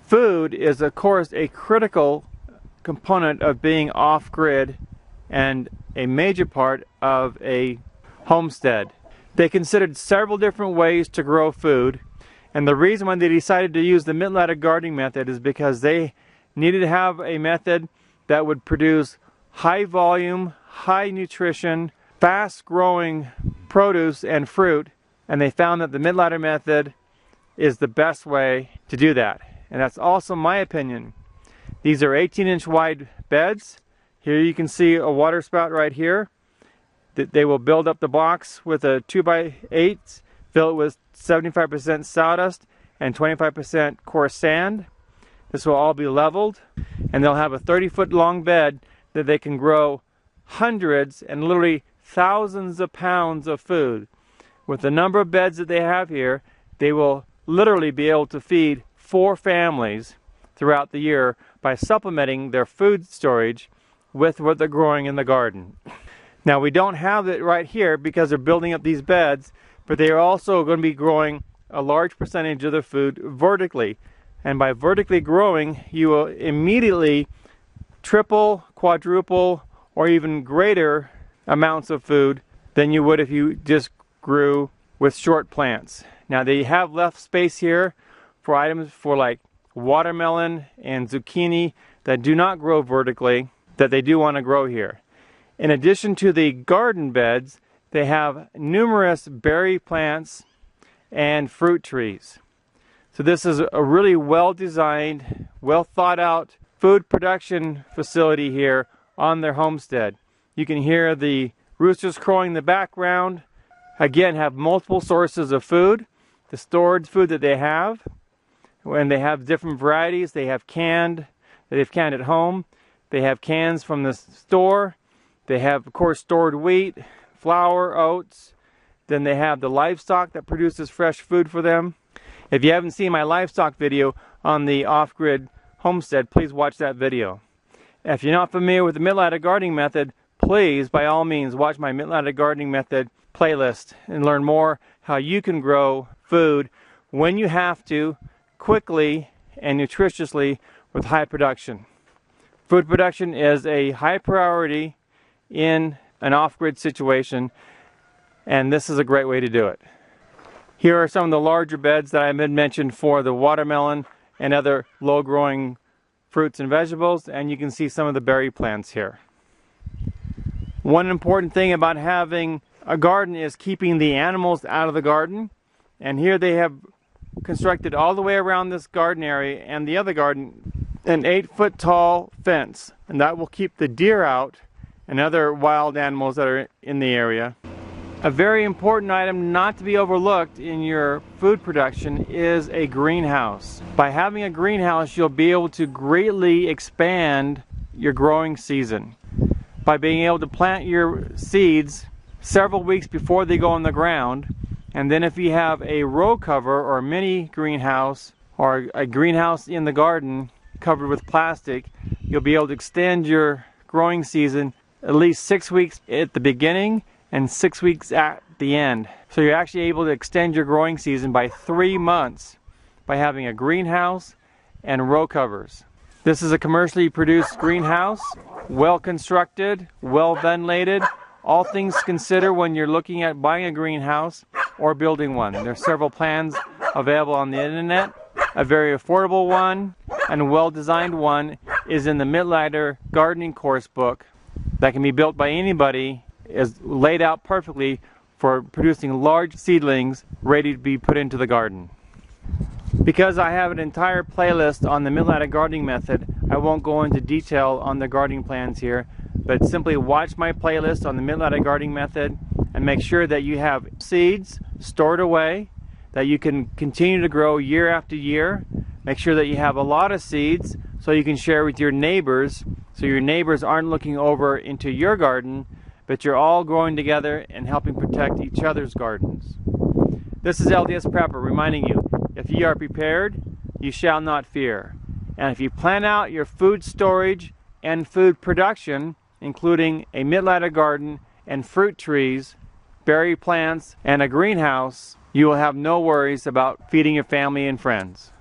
Food is, of course, a critical component of being off-grid and a major part of a homestead. They considered several different ways to grow food, and the reason why they decided to use the Mittleider gardening method is because they needed to have a method that would produce high volume, high nutrition, fast growing produce and fruit, and they found that the Mittleider method is the best way to do that. And that's also my opinion. These are 18-inch wide beds. Here you can see a water spout right here. They will build up the box with a 2x8, fill it with 75% sawdust and 25% coarse sand. This will all be leveled, and they'll have a 30-foot long bed that they can grow hundreds and literally thousands of pounds of food. With the number of beds that they have here, they will literally be able to feed 4 families throughout the year by supplementing their food storage with what they're growing in the garden. Now, we don't have it right here because they're building up these beds, but they are also going to be growing a large percentage of their food vertically. And by vertically growing, you will immediately triple, quadruple, or even greater amounts of food than you would if you just grew with short plants. Now, they have left space here for items for like watermelon and zucchini that do not grow vertically, that they do want to grow here. In addition to the garden beds, they have numerous berry plants and fruit trees. So this is a really well-designed, well-thought-out food production facility here on their homestead. You can hear the roosters crowing in the background. Again, have multiple sources of food, the stored food that they have. When they have different varieties, they have canned, that they've canned at home. They have cans from the store. They have, of course, stored wheat, flour, oats. Then they have the livestock that produces fresh food for them. If you haven't seen my livestock video on the off-grid homestead, please watch that video. If you're not familiar with the Mittleider gardening method, please, by all means, watch my Mittleider gardening method playlist and learn more how you can grow food when you have to, quickly and nutritiously with high production. Food production is a high priority in an off-grid situation, and this is a great way to do it. Here are some of the larger beds that I had mentioned for the watermelon and other low-growing fruits and vegetables, and you can see some of the berry plants here. One important thing about having a garden is keeping the animals out of the garden, and here they have constructed all the way around this garden area and the other garden an 8-foot tall fence, and that will keep the deer out and other wild animals that are in the area. A very important item not to be overlooked in your food production is a greenhouse. By having a greenhouse, you'll be able to greatly expand your growing season. By being able to plant your seeds several weeks before they go in the ground, and then if you have a row cover or a mini greenhouse or a greenhouse in the garden covered with plastic, you'll be able to extend your growing season at least 6 weeks at the beginning and 6 weeks at the end. So you're actually able to extend your growing season by 3 months by having a greenhouse and row covers. This is a commercially produced greenhouse, well constructed, well ventilated, all things to consider when you're looking at buying a greenhouse or building one. There are several plans available on the internet. A very affordable one and well-designed one is in the Mittleider gardening course book that can be built by anybody, is laid out perfectly for producing large seedlings ready to be put into the garden. Because I have an entire playlist on the Mittleider gardening method, I won't go into detail on the gardening plans here, but simply watch my playlist on the Mittleider gardening method and make sure that you have seeds stored away that you can continue to grow year after year. Make sure that you have a lot of seeds so you can share with your neighbors, so your neighbors aren't looking over into your garden, but you're all growing together and helping protect each other's gardens. This is LDS Prepper reminding you, if ye are prepared, you shall not fear. And if you plan out your food storage and food production, including a Mittleider garden and fruit trees, berry plants, and a greenhouse, you will have no worries about feeding your family and friends.